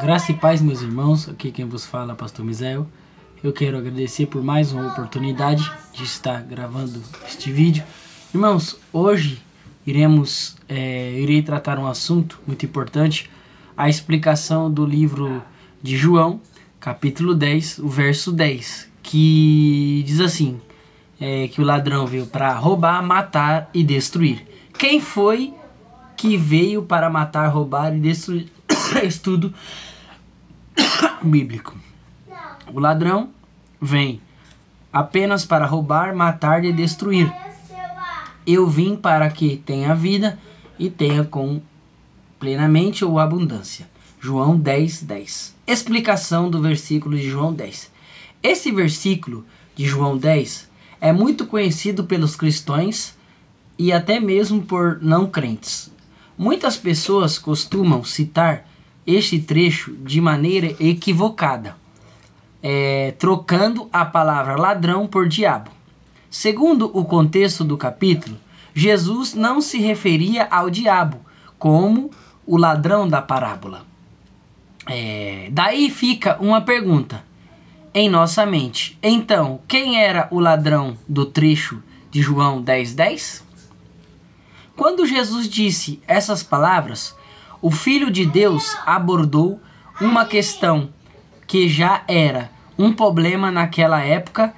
Graça e paz, meus irmãos. Aqui quem vos fala é o pastor Misael. Eu quero agradecer por mais uma oportunidade de estar gravando este vídeo. Irmãos, hoje irei tratar um assunto muito importante, a explicação do livro de João, capítulo 10, o verso 10, que diz assim, que o ladrão veio para roubar, matar e destruir. Quem foi que veio para matar, roubar e destruir? Estudo bíblico. O ladrão vem apenas para roubar, matar e destruir. Eu vim para que tenha vida e tenha com plenamente ou abundância. João 10:10. Explicação do versículo de João 10. Esse versículo de João 10 é muito conhecido pelos cristãos e até mesmo por não crentes. Muitas pessoas costumam citar este trecho de maneira equivocada, trocando a palavra ladrão por diabo. Segundo o contexto do capítulo, Jesus não se referia ao diabo como o ladrão da parábola. Daí fica uma pergunta em nossa mente. Então, quem era o ladrão do trecho de João 10:10? Quando Jesus disse essas palavras, o Filho de Deus abordou uma questão que já era um problema naquela época: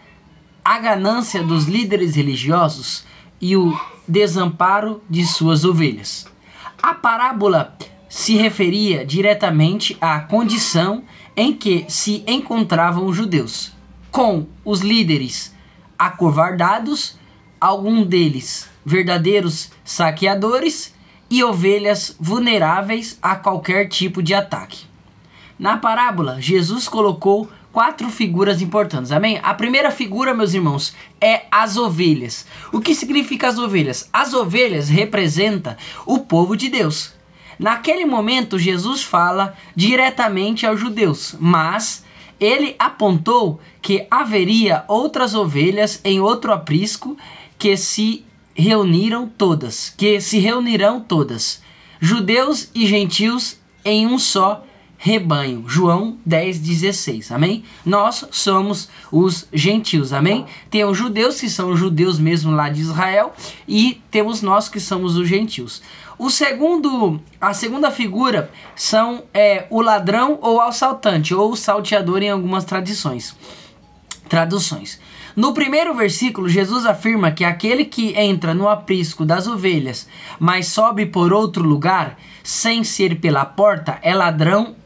a ganância dos líderes religiosos e o desamparo de suas ovelhas. A parábola se referia diretamente à condição em que se encontravam os judeus, com os líderes acovardados, alguns deles verdadeiros saqueadores, e ovelhas vulneráveis a qualquer tipo de ataque. Na parábola, Jesus colocou 4 figuras importantes, amém? A primeira figura, meus irmãos, é as ovelhas. O que significa as ovelhas? As ovelhas representam o povo de Deus. Naquele momento, Jesus fala diretamente aos judeus, mas ele apontou que haveria outras ovelhas em outro aprisco que se reunirão todas, judeus e gentios em um só rebanho. João 10:16, amém? Nós somos os gentios, amém? Tem os judeus que são os judeus mesmo lá de Israel, e temos nós que somos os gentios. A segunda figura são o ladrão ou assaltante, ou o salteador em algumas traduções. No primeiro versículo, Jesus afirma que aquele que entra no aprisco das ovelhas, mas sobe por outro lugar, sem ser pela porta, é ladrão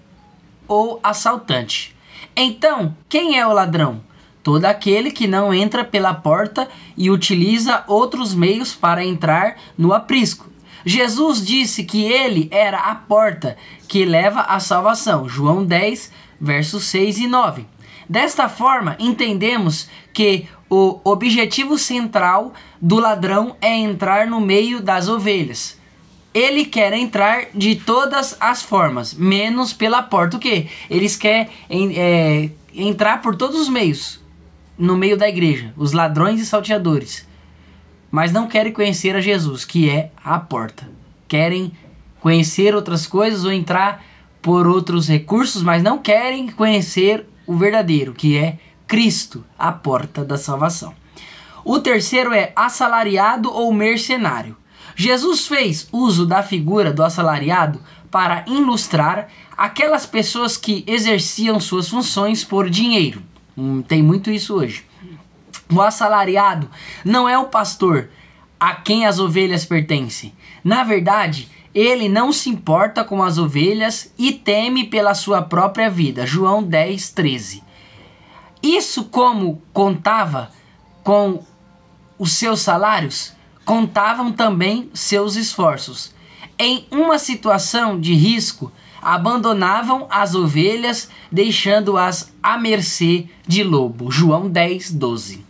ou assaltante. Então, quem é o ladrão? Todo aquele que não entra pela porta e utiliza outros meios para entrar no aprisco. Jesus disse que ele era a porta que leva à salvação. João 10, versos 6 e 9. Desta forma, entendemos que o objetivo central do ladrão é entrar no meio das ovelhas. Ele quer entrar de todas as formas, menos pela porta. O quê? Eles querem entrar por todos os meios no meio da igreja, os ladrões e salteadores. Mas não querem conhecer a Jesus, que é a porta. Querem conhecer outras coisas ou entrar por outros recursos, mas não querem conhecer o verdadeiro, que é Cristo, a porta da salvação. O terceiro é assalariado ou mercenário. Jesus fez uso da figura do assalariado para ilustrar aquelas pessoas que exerciam suas funções por dinheiro. Tem muito isso hoje. O assalariado não é o pastor a quem as ovelhas pertencem. Na verdade, ele não se importa com as ovelhas e teme pela sua própria vida. João 10:13. Isso, como contava com os seus salários, contavam também seus esforços. Em uma situação de risco, abandonavam as ovelhas, deixando-as à mercê de lobo. João 10:12.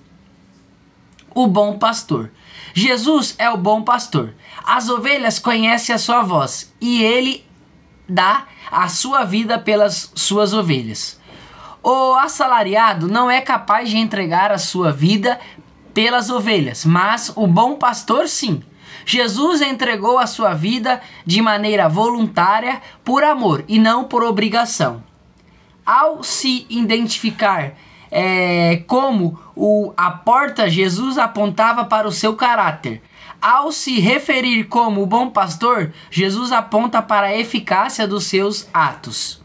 O bom pastor. Jesus é o bom pastor. As ovelhas conhecem a sua voz e ele dá a sua vida pelas suas ovelhas. O assalariado não é capaz de entregar a sua vida pelas ovelhas, mas o bom pastor sim. Jesus entregou a sua vida de maneira voluntária por amor e não por obrigação. Ao se identificar como a porta, Jesus apontava para o seu caráter. Ao se referir como o bom pastor, Jesus aponta para a eficácia dos seus atos.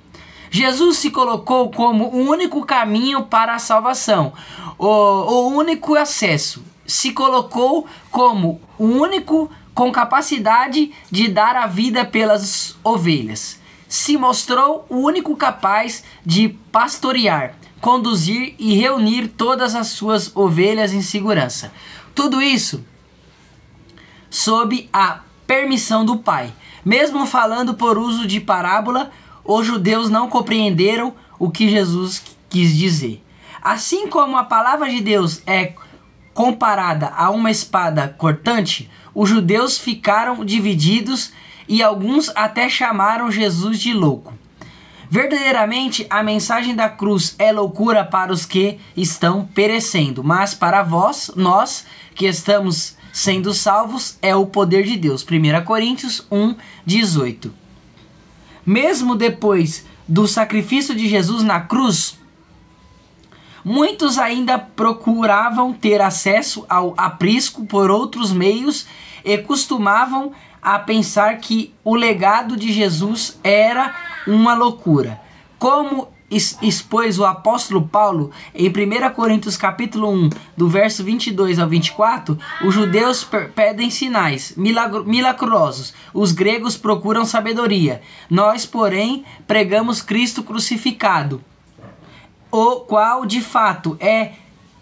Jesus se colocou como o único caminho para a salvação, o único acesso. Se colocou como o único com capacidade de dar a vida pelas ovelhas. Se mostrou o único capaz de pastorear, conduzir e reunir todas as suas ovelhas em segurança. Tudo isso sob a permissão do Pai. Mesmo falando por uso de parábola, os judeus não compreenderam o que Jesus quis dizer. Assim como a palavra de Deus é comparada a uma espada cortante, os judeus ficaram divididos e alguns até chamaram Jesus de louco. Verdadeiramente, a mensagem da cruz é loucura para os que estão perecendo, mas para vós, nós que estamos sendo salvos, é o poder de Deus. 1 Coríntios 1:18. Mesmo depois do sacrifício de Jesus na cruz, muitos ainda procuravam ter acesso ao aprisco por outros meios e costumavam a pensar que o legado de Jesus era uma loucura. Como expôs o apóstolo Paulo em 1 Coríntios capítulo 1, do verso 22 ao 24, os judeus pedem sinais milagrosos, os gregos procuram sabedoria. Nós, porém, pregamos Cristo crucificado, o qual de fato é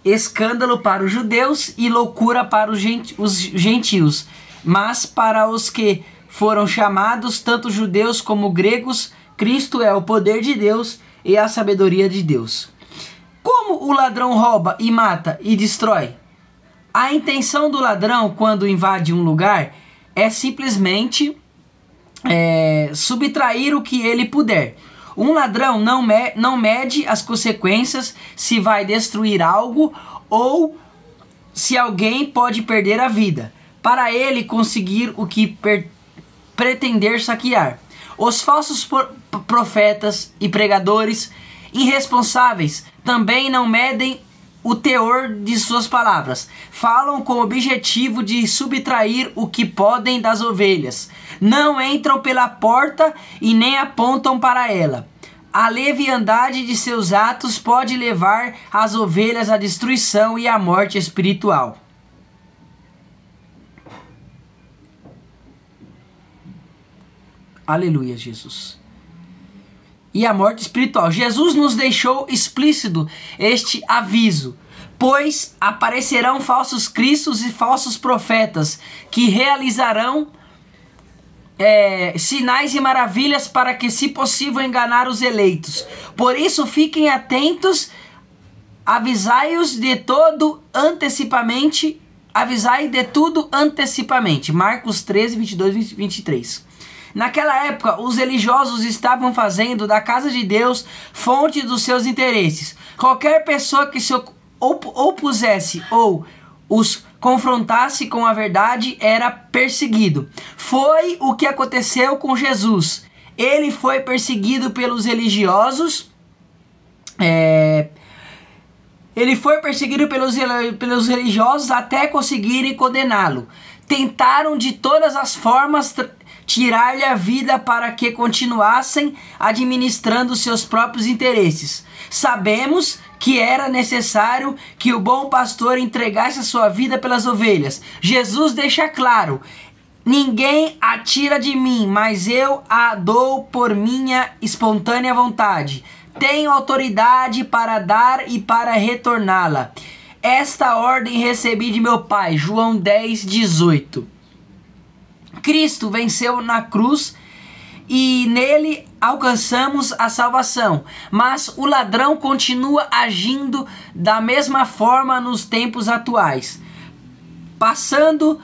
escândalo para os judeus e loucura para os gentios, mas para os que foram chamados, tanto judeus como gregos, Cristo é o poder de Deus e a sabedoria de Deus. Como o ladrão rouba e mata e destrói? A intenção do ladrão quando invade um lugar é simplesmente subtrair o que ele puder. Um ladrão não mede as consequências se vai destruir algo ou se alguém pode perder a vida, para ele conseguir o que pretender saquear. Os falsos profetas e pregadores irresponsáveis também não medem o teor de suas palavras. Falam com o objetivo de subtrair o que podem das ovelhas. Não entram pela porta e nem apontam para ela. A leviandade de seus atos pode levar as ovelhas à destruição e à morte espiritual. Aleluia, Jesus. E a morte espiritual. Jesus nos deixou explícito este aviso. Pois aparecerão falsos cristos e falsos profetas que realizarão sinais e maravilhas para que, se possível, enganar os eleitos. Por isso, fiquem atentos, avisai-os de tudo antecipamente. Avisai de tudo antecipamente. Marcos 13, 22 e 23. Naquela época, os religiosos estavam fazendo da casa de Deus fonte dos seus interesses. Qualquer pessoa que se opusesse ou os confrontasse com a verdade era perseguido. Foi o que aconteceu com Jesus. Ele foi perseguido pelos religiosos. Ele foi perseguido pelos religiosos até conseguirem condená-lo. Tentaram de todas as formas tirar-lhe a vida para que continuassem administrando seus próprios interesses. Sabemos que era necessário que o bom pastor entregasse a sua vida pelas ovelhas. Jesus deixa claro: ninguém a tira de mim, mas eu a dou por minha espontânea vontade. Tenho autoridade para dar e para retorná-la. Esta ordem recebi de meu Pai. João 10, 18. Cristo venceu na cruz e nele alcançamos a salvação. Mas o ladrão continua agindo da mesma forma nos tempos atuais. Passando,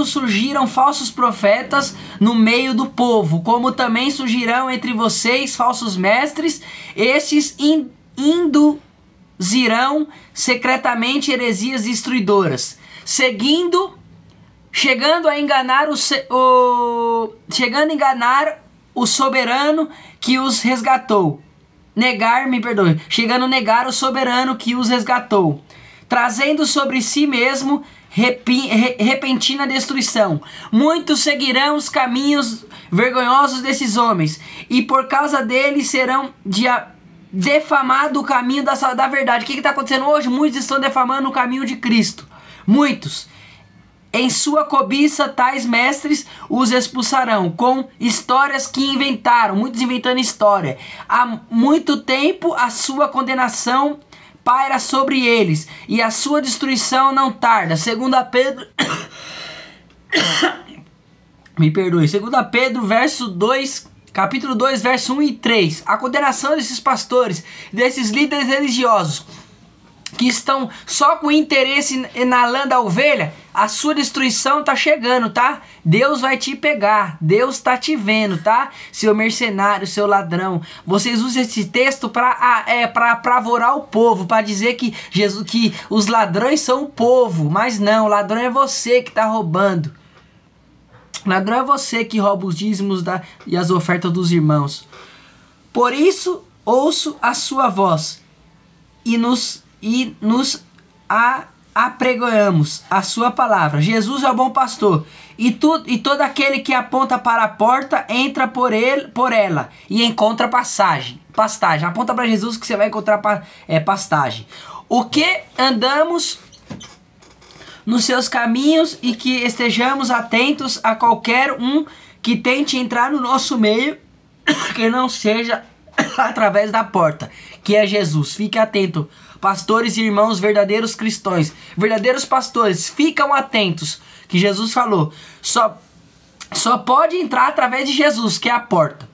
surgiram falsos profetas no meio do povo, como também surgirão entre vocês falsos mestres. Estes induzirão secretamente heresias destruidoras, chegando a enganar o soberano que os resgatou. Chegando a negar o soberano que os resgatou, trazendo sobre si mesmo repentina destruição. Muitos seguirão os caminhos vergonhosos desses homens, e por causa deles serão defamado o caminho da verdade. O que está acontecendo hoje? Muitos estão defamando o caminho de Cristo. Muitos. Em sua cobiça, tais mestres os expulsarão com histórias que inventaram. Muitos inventando história. Há muito tempo a sua condenação paira sobre eles, e a sua destruição não tarda. 2 Pedro me perdoe. 2 Pedro capítulo 2, verso 1 e 3. A condenação desses pastores, desses líderes religiosos que estão só com interesse na lã da ovelha, a sua destruição tá chegando, tá? Deus vai te pegar, Deus tá te vendo, tá? Seu mercenário, seu ladrão. Vocês usam esse texto para apavorar o povo, para dizer que os ladrões são o povo, mas não, o ladrão é você que tá roubando. O ladrão é você que rouba os dízimos e as ofertas dos irmãos. Por isso, ouço a sua voz e nos apregoamos a sua palavra. Jesus é o bom pastor, e todo aquele que aponta para a porta entra por ela e encontra pastagem. Aponta para Jesus que você vai encontrar pastagem. O que andamos nos seus caminhos, e que estejamos atentos a qualquer um que tente entrar no nosso meio, que não seja através da porta, que é Jesus. Fique atento, pastores e irmãos, verdadeiros cristãos, verdadeiros pastores, ficam atentos, que Jesus falou, só pode entrar através de Jesus, que é a porta.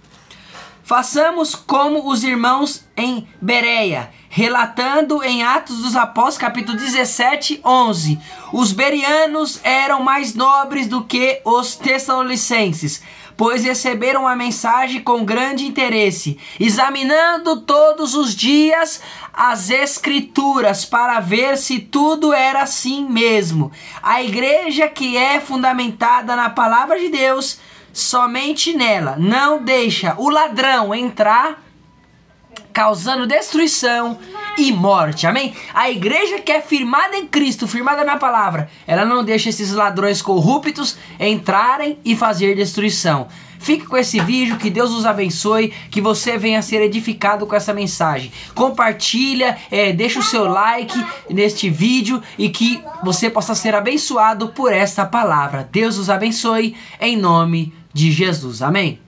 Façamos como os irmãos em Bereia, relatando em Atos dos Apóstolos, capítulo 17, 11. Os bereanos eram mais nobres do que os tessalonicenses, pois receberam a mensagem com grande interesse, examinando todos os dias as Escrituras para ver se tudo era assim mesmo. A igreja que é fundamentada na palavra de Deus, somente nela, não deixa o ladrão entrar, causando destruição e morte, amém? A igreja que é firmada em Cristo, firmada na palavra, ela não deixa esses ladrões corruptos entrarem e fazer destruição. Fique com esse vídeo, que Deus os abençoe, que você venha a ser edificado com essa mensagem. Compartilha, deixa o seu like neste vídeo, e que você possa ser abençoado por esta palavra. Deus os abençoe em nome de Jesus, amém?